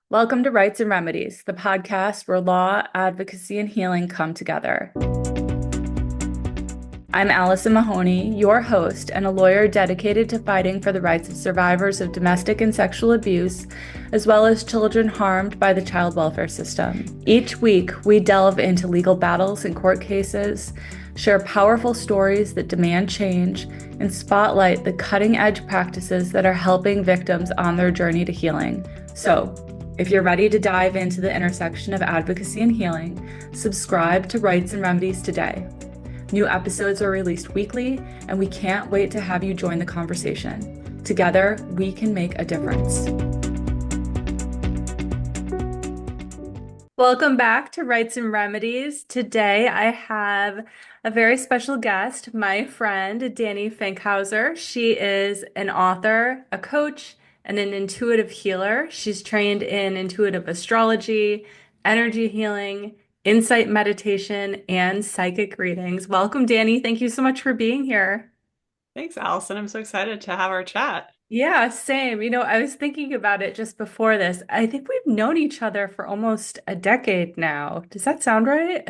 Welcome to Rights and Remedies, the podcast where law, advocacy, and healing come together. I'm Allison Mahoney, your host, and a lawyer dedicated to fighting for the rights of survivors of domestic and sexual abuse, as well as children harmed by the child welfare system. Each week, we delve into legal battles and court cases, share powerful stories that demand change, and spotlight the cutting-edge practices that are helping victims on their journey to healing. So, if you're ready to dive into the intersection of advocacy and healing, subscribe to Rights and Remedies today. New episodes are released weekly, and we can't wait to have you join the conversation. Together, we can make a difference. Welcome back to Rights and Remedies. Today, I have a very special guest, my friend, Dani Fankhauser. She is an author, a coach, and an intuitive healer. She's trained in intuitive astrology, energy healing, insight meditation, and psychic readings. Welcome, Dani. Thank you so much for being here. Thanks, Allison. I'm so excited to have our chat. Yeah, same. I was thinking about it just before this. I think we've known each other for almost a decade now. Does that sound right?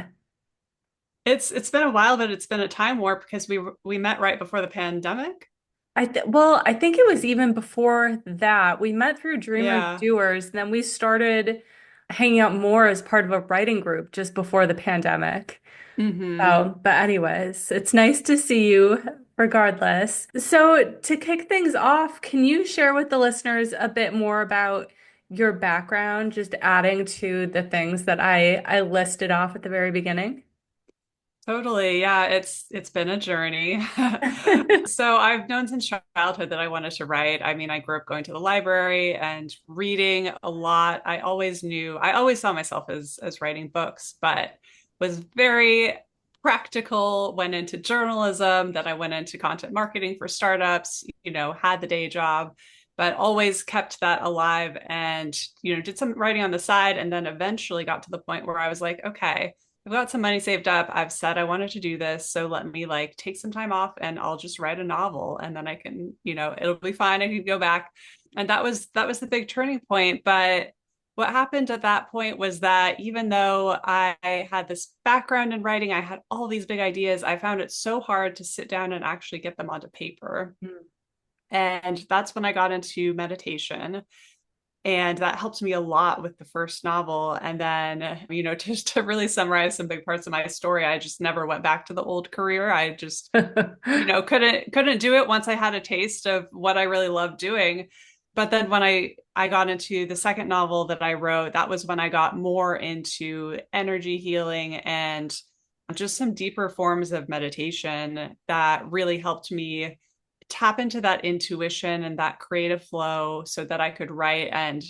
It's been a while, but it's been a time warp because we met right before the pandemic. I think it was even before that. We met through Dreamers Yeah. Doers, and then we started hanging out more as part of a writing group just before the pandemic. Hmm. But anyways, it's nice to see you regardless. So to kick things off, can you share with the listeners a bit more about your background, just adding to the things that I listed off at the very beginning? Totally. Yeah, it's been a journey. So I've known since childhood that I wanted to write. I mean, I grew up going to the library and reading a lot. I always saw myself as writing books, but was very practical, went into journalism, then I went into content marketing for startups, had the day job, but always kept that alive and, did some writing on the side and then eventually got to the point where I was like, okay, I've got some money saved up. I've said I wanted to do this. So let me like take some time off and I'll just write a novel and then I can, it'll be fine. I can go back. And that was the big turning point. But what happened at that point was that even though I had this background in writing, I had all these big ideas, I found it so hard to sit down and actually get them onto paper. And that's when I got into meditation, and that helped me a lot with the first novel. And then, just to really summarize some big parts of my story, I just never went back to the old career. I just, couldn't do it once I had a taste of what I really loved doing. But then when I got into the second novel that I wrote, that was when I got more into energy healing and just some deeper forms of meditation that really helped me tap into that intuition and that creative flow so that I could write and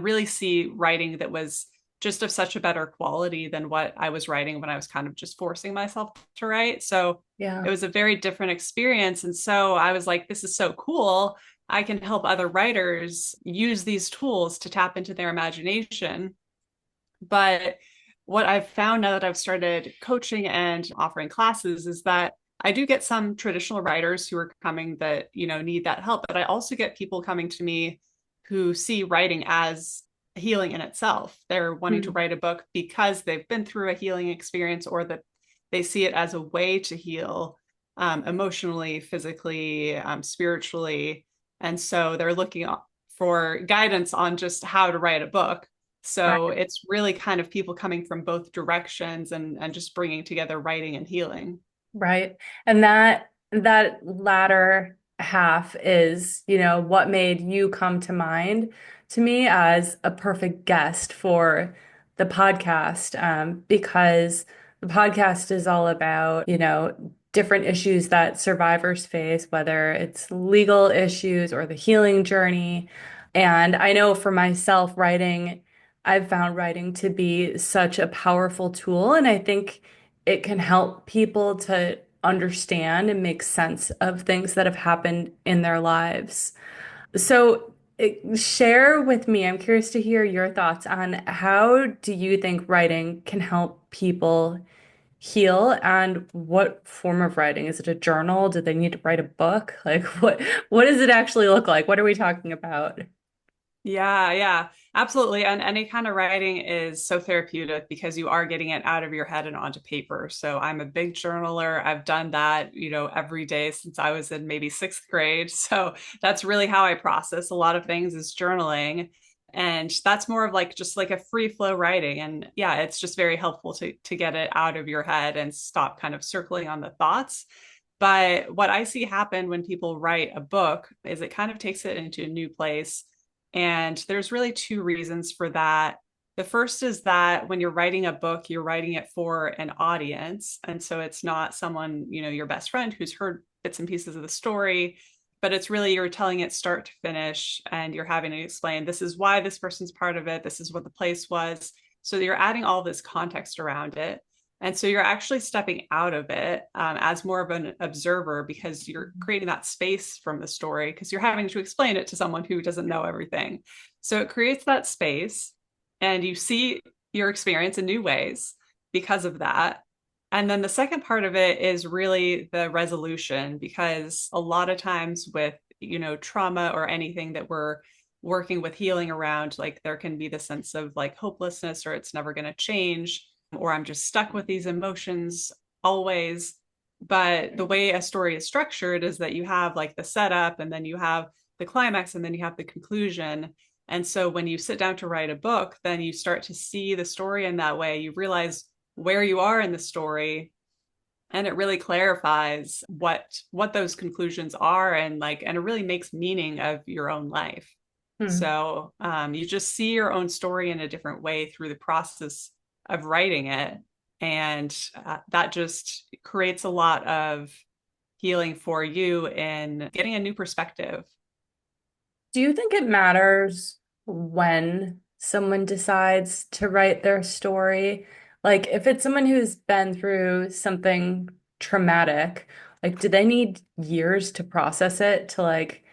really see writing that was just of such a better quality than what I was writing when I was kind of just forcing myself to write. So Yeah. it was a very different experience. And so I was like, this is so cool. I can help other writers use these tools to tap into their imagination. But what I've found now that I've started coaching and offering classes is that I do get some traditional writers who are coming that, need that help, but I also get people coming to me who see writing as healing in itself. They're wanting to Mm. write a book because they've been through a healing experience or that they see it as a way to heal emotionally, physically, spiritually. And so they're looking for guidance on just how to write a book. So Right. it's really kind of people coming from both directions and just bringing together writing and healing. Right. And that latter half is, what made you come to mind to me as a perfect guest for the podcast, because the podcast is all about, different issues that survivors face, whether it's legal issues or the healing journey. And I know for myself, I've found writing to be such a powerful tool. And I think it can help people to understand and make sense of things that have happened in their lives. So, share with me, I'm curious to hear your thoughts on how do you think writing can help people heal, and what form of writing? Is it a journal? Do they need to write a book? Like what does it actually look like? What are we talking about? Yeah, yeah. Absolutely. And any kind of writing is so therapeutic because you are getting it out of your head and onto paper. So I'm a big journaler. I've done that, every day since I was in maybe sixth grade. So that's really how I process a lot of things is journaling. And that's more of like just like a free flow writing. And yeah, it's just very helpful to get it out of your head and stop kind of circling on the thoughts. But what I see happen when people write a book is it kind of takes it into a new place, and there's really two reasons for that. The first is that when you're writing a book, you're writing it for an audience. And so it's not someone, your best friend who's heard bits and pieces of the story, but it's really you're telling it start to finish and you're having to explain this is why this person's part of it. This is what the place was. So you're adding all this context around it. And so you're actually stepping out of it as more of an observer because you're creating that space from the story because you're having to explain it to someone who doesn't know everything. So it creates that space and you see your experience in new ways because of that. And then the second part of it is really the resolution because a lot of times with, trauma or anything that we're working with healing around, like there can be the sense of like hopelessness or it's never going to change or I'm just stuck with these emotions always. But the way a story is structured is that you have like the setup and then you have the climax and then you have the conclusion. And so when you sit down to write a book, then you start to see the story in that way. You realize where you are in the story and it really clarifies what those conclusions are and it really makes meaning of your own life. Hmm. So you just see your own story in a different way through the process of writing it. And that just creates a lot of healing for you in getting a new perspective. Do you think it matters when someone decides to write their story? Like, if it's someone who's been through something traumatic, like, do they need years to process it to like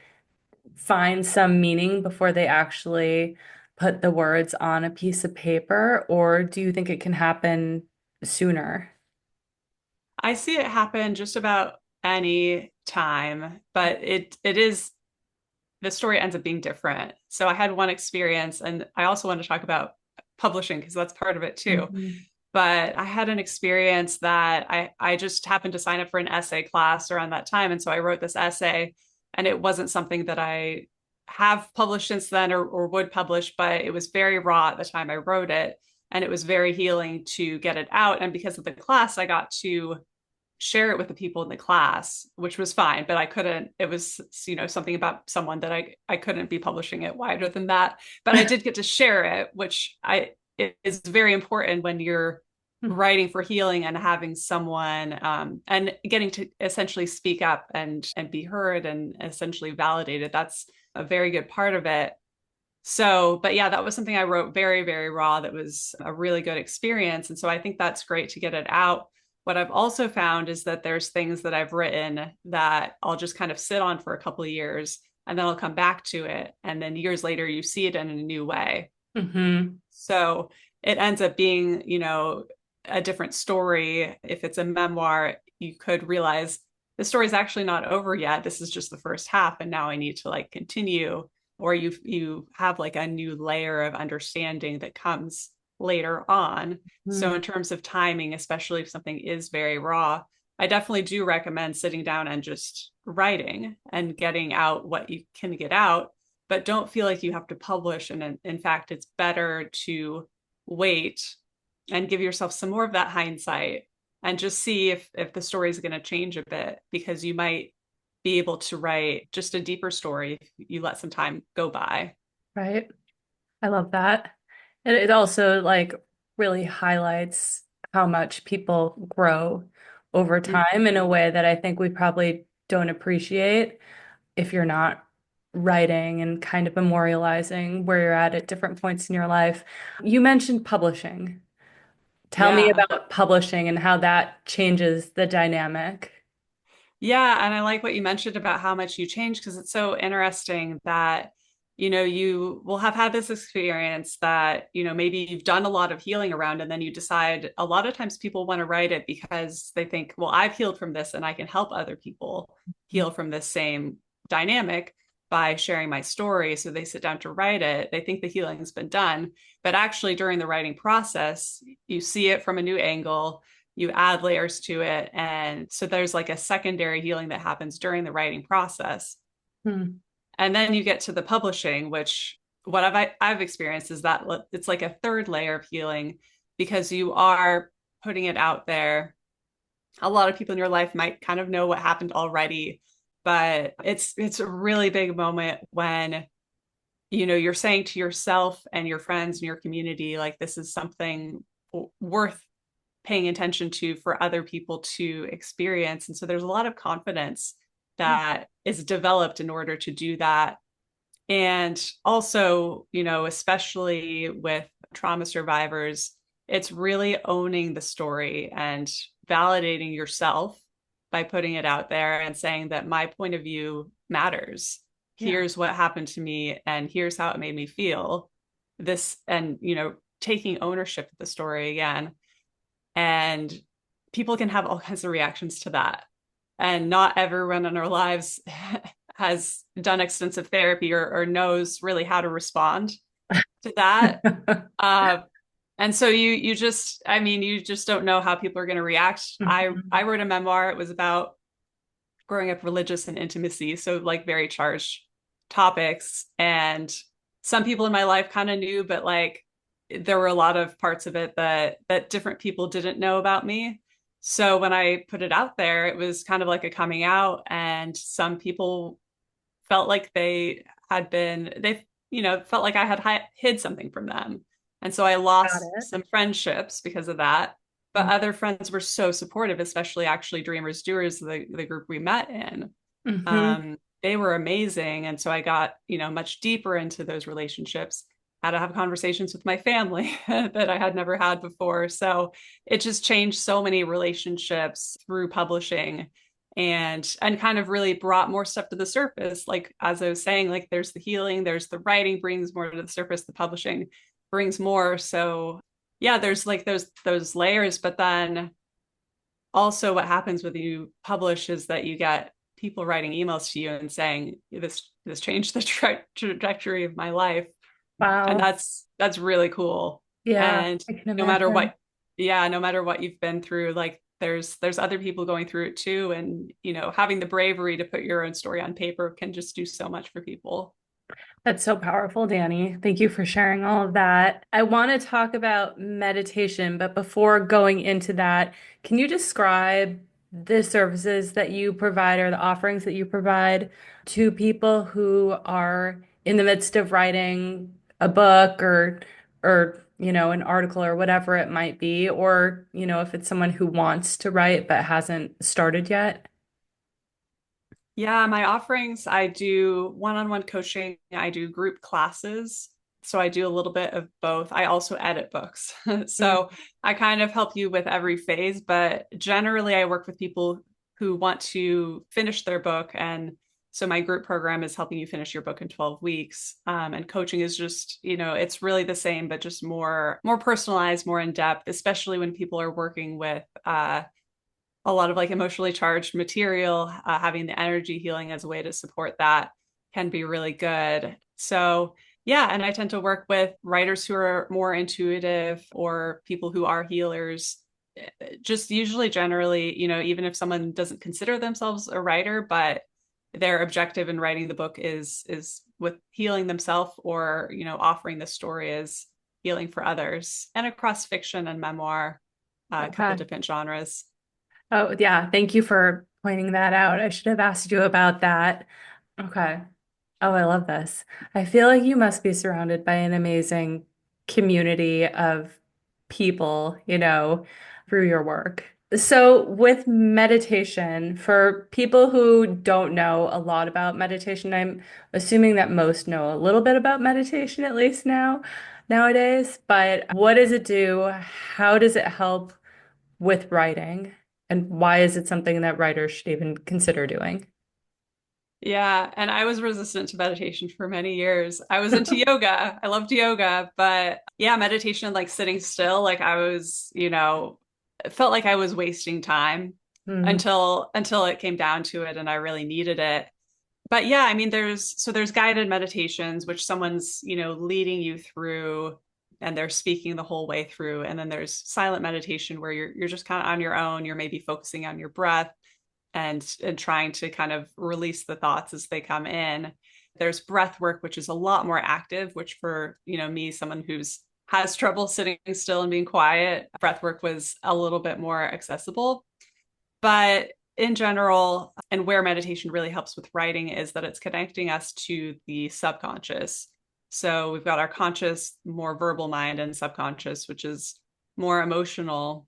find some meaning before they actually put the words on a piece of paper? Or do you think it can happen sooner? I see it happen just about any time, but it is the story ends up being different. So I had one experience, and I also want to talk about publishing because that's part of it too. Mhm. But I had an experience that I just happened to sign up for an essay class around that time. And so I wrote this essay, and it wasn't something that I have published since then or would publish, but it was very raw at the time I wrote it. And it was very healing to get it out. And because of the class, I got to share it with the people in the class, which was fine, but I couldn't, it was, something about someone that I couldn't be publishing it wider than that. But I did get to share it, which it is very important when you're writing for healing and having someone and getting to essentially speak up and be heard and essentially validated. That's a very good part of it. So, but yeah, that was something I wrote very, very raw. That was a really good experience. And so I think that's great to get it out. What I've also found is that there's things that I've written that I'll just kind of sit on for a couple of years and then I'll come back to it. And then years later, you see it in a new way. Hmm. So it ends up being, a different story. If it's a memoir, you could realize the story's actually not over yet. This is just the first half. And now I need to like continue, or you have like a new layer of understanding that comes later on. So in terms of timing, especially if something is very raw, I definitely do recommend sitting down and just writing and getting out what you can get out, but don't feel like you have to publish. And in fact, it's better to wait and give yourself some more of that hindsight and just see if the story is going to change a bit because you might be able to write just a deeper story if you let some time go by. Right. I love that. And it also like really highlights how much people grow over time in a way that I think we probably don't appreciate if you're not writing and kind of memorializing where you're at different points in your life. You mentioned publishing. Tell me Yeah. about publishing and how that changes the dynamic. Yeah, and I like what you mentioned about how much you change because it's so interesting that you will have had this experience that maybe you've done a lot of healing around and then you decide a lot of times people want to write it because they think, well, I've healed from this and I can help other people heal from this same dynamic. by sharing my story. So they sit down to write it. They think the healing's been done. But actually, during the writing process, you see it from a new angle, you add layers to it. And so there's like a secondary healing that happens during the writing process. Hmm. And then you get to the publishing, which what I've experienced is that it's like a third layer of healing because you are putting it out there. A lot of people in your life might kind of know what happened already, but it's a really big moment when you're saying to yourself and your friends and your community, like, this is something worth paying attention to for other people to experience. And so there's a lot of confidence that is developed in order to do that. And also, especially with trauma survivors, it's really owning the story and validating yourself by putting it out there and saying that my point of view matters. Yeah. Here's what happened to me, and here's how it made me feel. This, and, taking ownership of the story again. And people can have all kinds of reactions to that. And not everyone in our lives has done extensive therapy or knows really how to respond to that. Uh, and so you just, I mean, you just don't know how people are going to react. I Mhm. wrote a memoir. It was about growing up religious and intimacy, so like very charged topics. And some people in my life kind of knew, but like there were a lot of parts of it that different people didn't know about me. So when I put it out there, it was kind of like a coming out, and some people felt like they felt like I had hid something from them. And so I Got lost it. some friendships because of that. But other friends were so supportive, especially actually Dreamers Doers, the group we met in. Mm-hmm. They were amazing. And so I got, much deeper into those relationships, had to have conversations with my family that I had never had before. So it just changed so many relationships through publishing, and kind of really brought more stuff to the surface. Like, as I was saying, like, there's the healing, there's the writing brings more to the surface, the publishing brings more. So yeah, there's like those layers. But then also what happens when you publish is that you get people writing emails to you and saying, this changed the trajectory of my life. And Wow. that's really cool. Yeah, And I can no matter imagine. what, yeah, no matter what you've been through, like, there's other people going through it too. And having the bravery to put your own story on paper can just do so much for people. That's so powerful, Dani. Thank you for sharing all of that. I want to talk about meditation, but before going into that, can you describe the services that you provide or the offerings that you provide to people who are in the midst of writing a book or an article or whatever it might be, or if it's someone who wants to write but hasn't started yet? Yeah, my offerings, I do one-on-one coaching, I do group classes. So I do a little bit of both. I also edit books. So I kind of help you with every phase, but generally I work with people who want to finish their book. And so my group program is helping you finish your book in 12 weeks. And coaching is just, it's really the same, but just more personalized, more in depth, especially when people are working with a lot of like emotionally charged material. Having the energy healing as a way to support that can be really good. So yeah, and I tend to work with writers who are more intuitive or people who are healers. Just usually, generally, even if someone doesn't consider themselves a writer, but their objective in writing the book is with healing themselves, or offering the story as healing for others, and across fiction and memoir, a couple Okay. different genres. Oh, yeah. Thank you for pointing that out. I should have asked you about that. Okay. Oh, I love this. I feel like you must be surrounded by an amazing community of people, through your work. So, with meditation, for people who don't know a lot about meditation, I'm assuming that most know a little bit about meditation, at least nowadays. But what does it do? How does it help with writing? And why is it something that writers should even consider doing? Yeah, and I was resistant to meditation for many years. I was into yoga. I loved yoga, but yeah, meditation, like sitting still, like I was, it felt like I was wasting time Hmm. until it came down to it and I really needed it. But yeah, I mean, there's guided meditations, which someone's, leading you through and they're speaking the whole way through. And then there's silent meditation where you're just kind of on your own. You're maybe focusing on your breath and trying to kind of release the thoughts as they come in. There's breath work, which is a lot more active, which for, me, someone who's has trouble sitting still and being quiet, breath work was a little bit more accessible. But in general, and where meditation really helps with writing is that it's connecting us to the subconscious. So we've got our conscious, more verbal mind, and subconscious, which is more emotional.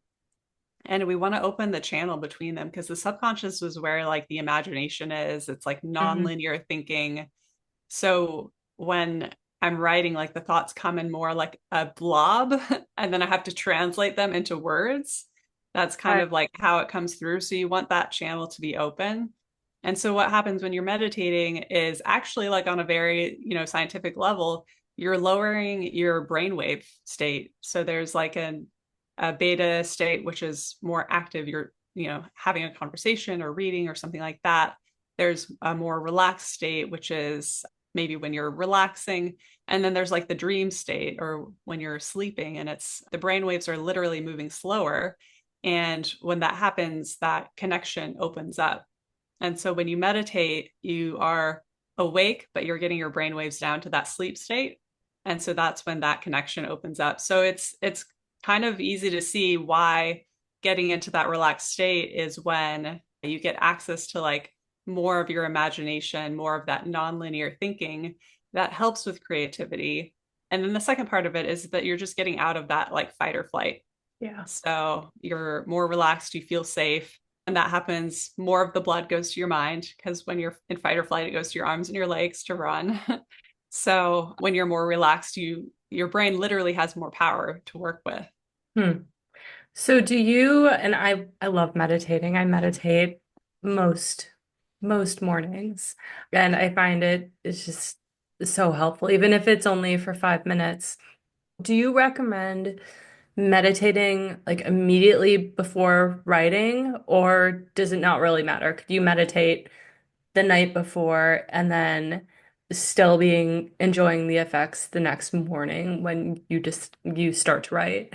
And we want to open the channel between them because the subconscious is where like the imagination is. It's like Mhm. nonlinear thinking. So when I'm writing, like the thoughts come in more like a blob, and then I have to translate them into words. That's kind Right. of like how it comes through. So you want that channel to be open. And so what happens when you're meditating is actually like on a very, scientific level, you're lowering your brainwave state. So there's like a beta state, which is more active. You're, having a conversation or reading or something like that. There's a more relaxed state, which is maybe when you're relaxing. And then there's like the dream state or when you're sleeping and it's the brain waves are literally moving slower. And when that happens, that connection opens up. And so when you meditate, you are awake, but you're getting your brain waves down to that sleep state. And so that's when that connection opens up. So it's kind of easy to see why getting into that relaxed state is when you get access to like more of your imagination, more of that nonlinear thinking that helps with creativity. And then the second part of it is that you're just getting out of that like fight or flight. Yeah. So you're more relaxed, you feel safe. And that happens, more of the blood goes to your mind because when you're in fight or flight, it goes to your arms and your legs to run. So when you're more relaxed, your brain literally has more power to work with. Hmm. So do you, and I love meditating. I meditate most most mornings, and I find it's just so helpful, even if it's only for 5 minutes. Do you recommend meditating like immediately before writing, or does it not really matter? Could you meditate the night before and then still being enjoying the effects the next morning when you start to write?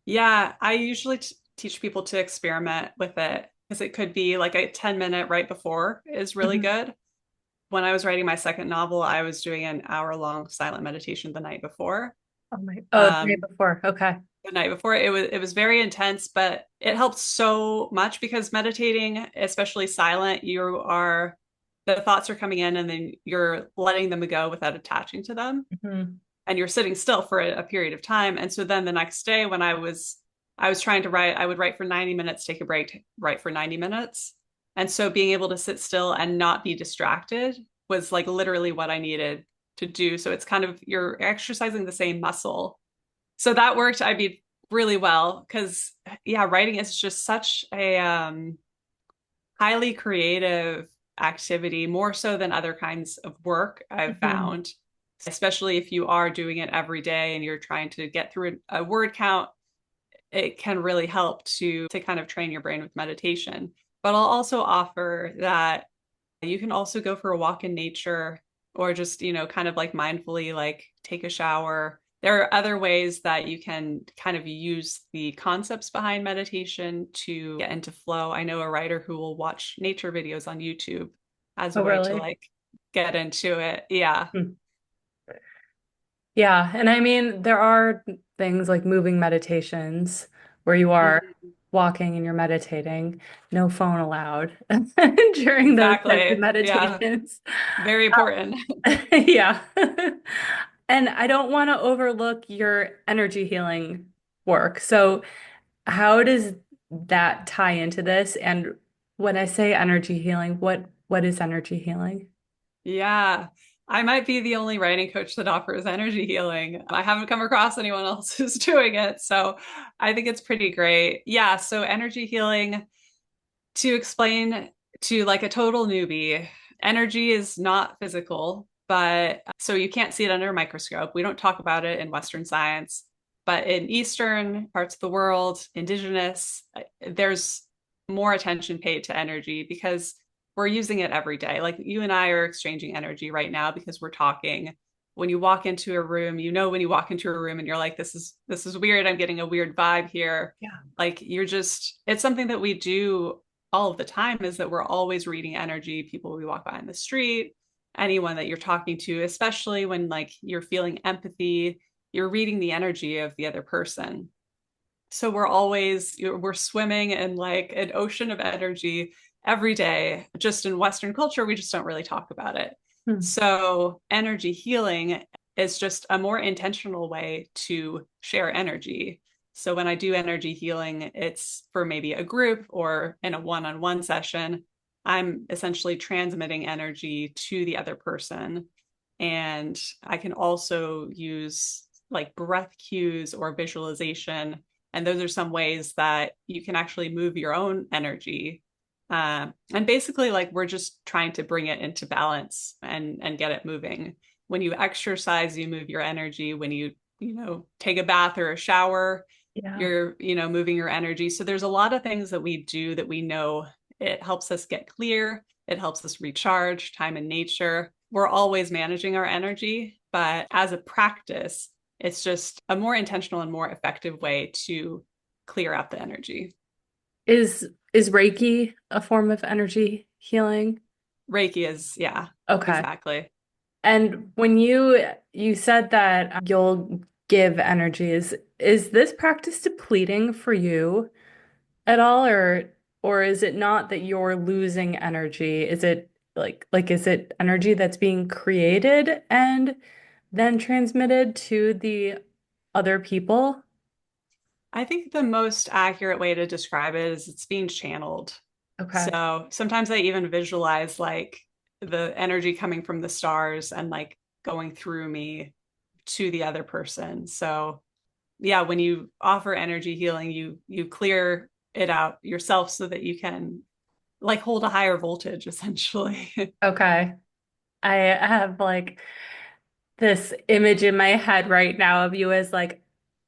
Yeah, I usually teach people to experiment with it because it could be like a 10-minute right before is really Mhm. good. When I was writing my second novel, I was doing an hour-long silent meditation the night before. Oh, the day Um, before. Okay. the night before it was very intense, but it helped so much because meditating, especially silent, the thoughts are coming in and then you're letting them go without attaching to them Mhm. and you're sitting still for a period of time. And so then the next day when I was trying to write, I would write for 90 minutes, take a break, write for 90 minutes. And so being able to sit still and not be distracted was like literally what I needed to do. So it's kind of you're exercising the same muscle. So that worked, I mean, really well because yeah, writing is just such a highly creative activity, more so than other kinds of work I've Mhm. found, especially if you are doing it every day and you're trying to get through a word count. It can really help to kind of train your brain with meditation. But I'll also offer that you can also go for a walk in nature or just, kind of like mindfully like take a shower. There are other ways that you can kind of use the concepts behind meditation to get into flow. I know a writer who will watch nature videos on YouTube as a Oh, way to really? like get into it. Yeah. Hmm. Yeah, and I mean, there are things like moving meditations where you are Mhm. walking and you're meditating, no phone allowed during those types of Exactly. Yeah. meditations. Very important. Yeah. And I don't want to overlook your energy healing work. So, how does that tie into this? And when I say energy healing, what is energy healing? Yeah. I might be the only writing coach that offers energy healing. I haven't come across anyone else who's doing it. So I think it's pretty great. Yeah. So, energy healing, to explain to like a total newbie, energy is not physical, but so you can't see it under a microscope. We don't talk about it in Western science, but in Eastern parts of the world, indigenous, there's more attention paid to energy because we're using it every day. Like you and I are exchanging energy right now because we're talking. When you walk into a room, when you walk into a room and you're like, this is weird. I'm getting a weird vibe here. Yeah. Like it's something that we do all of the time, is that we're always reading energy, people we walk by in the street, anyone that you're talking to, especially when like you're feeling empathy, you're reading the energy of the other person. So we're swimming in like an ocean of energy every day. Just in Western culture, we just don't really talk about it. Hmm. So energy healing is just a more intentional way to share energy. So when I do energy healing, it's for maybe a group or in a one-on-one session. I'm essentially transmitting energy to the other person. And I can also use like breath cues or visualization, and those are some ways that you can actually move your own energy. And basically, like we're just trying to bring it into balance and get it moving. When you exercise, you move your energy. When you take a bath or a shower, Yeah. you're moving your energy. So there's a lot of things that we do that we know it helps us get clear. It helps us recharge, time in nature. We're always managing our energy, but as a practice, it's just a more intentional and more effective way to clear out the energy. Is Reiki a form of energy healing? Reiki is, yeah, Okay. exactly. And when you said that you'll give energy, is this practice depleting for you at all, or is it not that you're losing energy? Is it like is it energy that's being created and then transmitted to the other people? I think the most accurate way to describe it is it's being channeled. Okay. So sometimes I even visualize like the energy coming from the stars and like going through me to the other person. So yeah, when you offer energy healing, you clear it out yourself so that you can like hold a higher voltage essentially. Okay. I have like this image in my head right now of you as like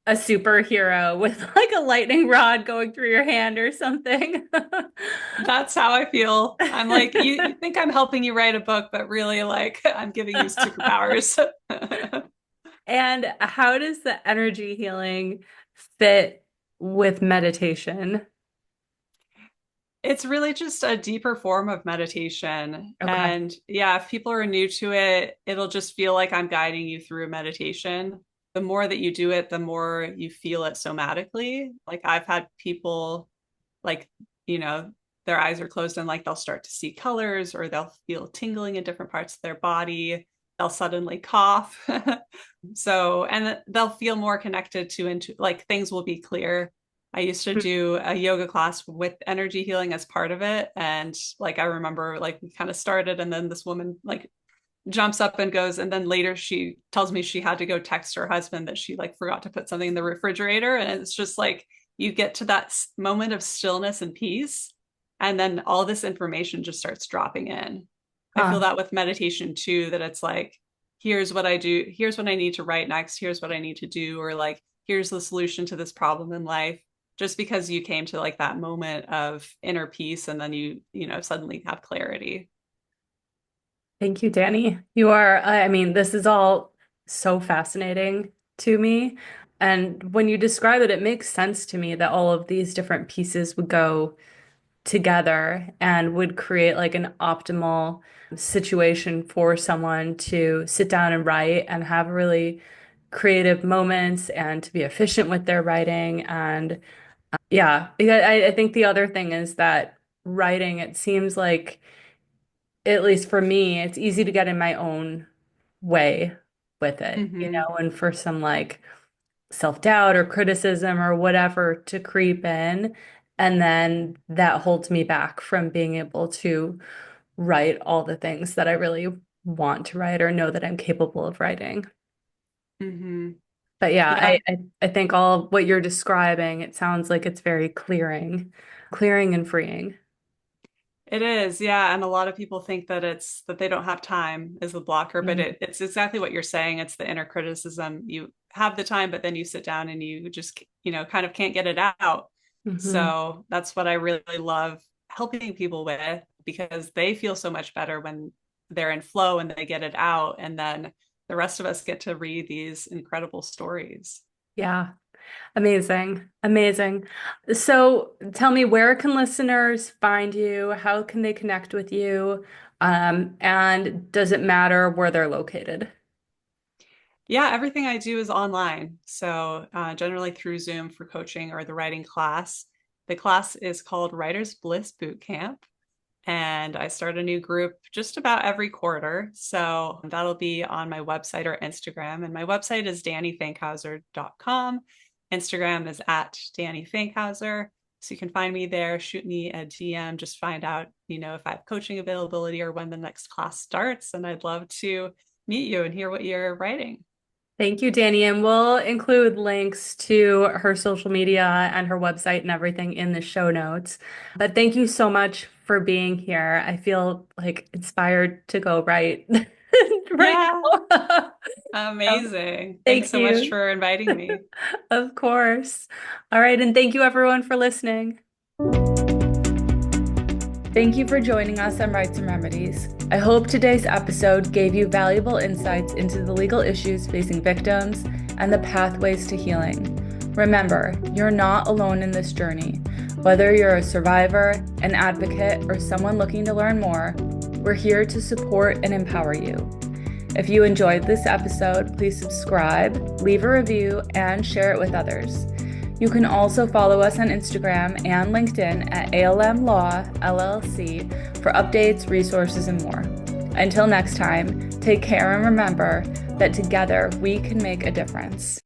a superhero with like a lightning rod going through your hand or something. That's how I feel. I'm like, you think I'm helping you write a book, but really like I'm giving you superpowers. And how does the energy healing fit with meditation? It's really just a deeper form of meditation. Okay. And yeah, if people are new to it, it'll just feel like I'm guiding you through meditation. The more that you do it, the more you feel it somatically. Like I've had people like, you know, their eyes are closed and like they'll start to see colors or they'll feel tingling in different parts of their body. They'll suddenly cough. So, and they'll feel more connected to into like things will be clear. I used to do a yoga class with energy healing as part of it. And like, I remember like we kind of started and then this woman like jumps up and goes. And then later she tells me she had to go text her husband that she like forgot to put something in the refrigerator. And it's just like, you get to that moment of stillness and peace. And then all this information just starts dropping in. I feel Huh. that with meditation too, that it's like, here's what I do, here's what I need to write next, here's what I need to do, or like, here's the solution to this problem in life. Just because you came to like that moment of inner peace and then you suddenly have clarity. Thank you, Danny. You are, I mean, this is all so fascinating to me. And when you describe it, it makes sense to me that all of these different pieces would go together and would create like an optimal situation for someone to sit down and write and have really creative moments and to be efficient with their writing. And yeah, I think the other thing is that writing, it seems like, at least for me, it's easy to get in my own way with it, Mm-hmm. and for some like self-doubt or criticism or whatever to creep in. And then that holds me back from being able to write all the things that I really want to write or know that I'm capable of writing. Mm-hmm. But yeah, Yeah, I think all what you're describing, it sounds like it's very clearing and freeing. it is, yeah. And a lot of people think that it's that they don't have time is the blocker, but Mhm. it's exactly what you're saying. It's the inner criticism. You have the time, but then you sit down and you just, kind of can't get it out. Mhm. So that's what I really love helping people with. because they feel so much better when they're in flow and they get it out. And then the rest of us get to read these incredible stories. Yeah. Amazing. Amazing. So tell me, where can listeners find you? How can they connect with you? And does it matter where they're located? Yeah, everything I do is online. So, generally through Zoom for coaching or the writing class. The class is called Writer's Bliss Boot Camp. And I start a new group just about every quarter. So that'll be on my website or Instagram. And my website is danifankhauser.com. Instagram is at Dani Fankhauser. So you can find me there, shoot me a DM, just find out, if I have coaching availability or when the next class starts. And I'd love to meet you and hear what you're writing. Thank you, Dani. And we'll include links to her social media and her website and everything in the show notes. But thank you so much for being here. I feel like inspired to go write right Yeah, now. So, amazing. Thanks thank so much you. for inviting me. Of course. All right. And thank you, everyone, for listening. Thank you for joining us on Rights and Remedies. I hope today's episode gave you valuable insights into the legal issues facing victims and the pathways to healing. Remember, you're not alone in this journey. Whether you're a survivor, an advocate, or someone looking to learn more, we're here to support and empower you. If you enjoyed this episode, please subscribe, leave a review, and share it with others. You can also follow us on Instagram and LinkedIn at ALM Law LLC for updates, resources, and more. Until next time, take care and remember that together we can make a difference.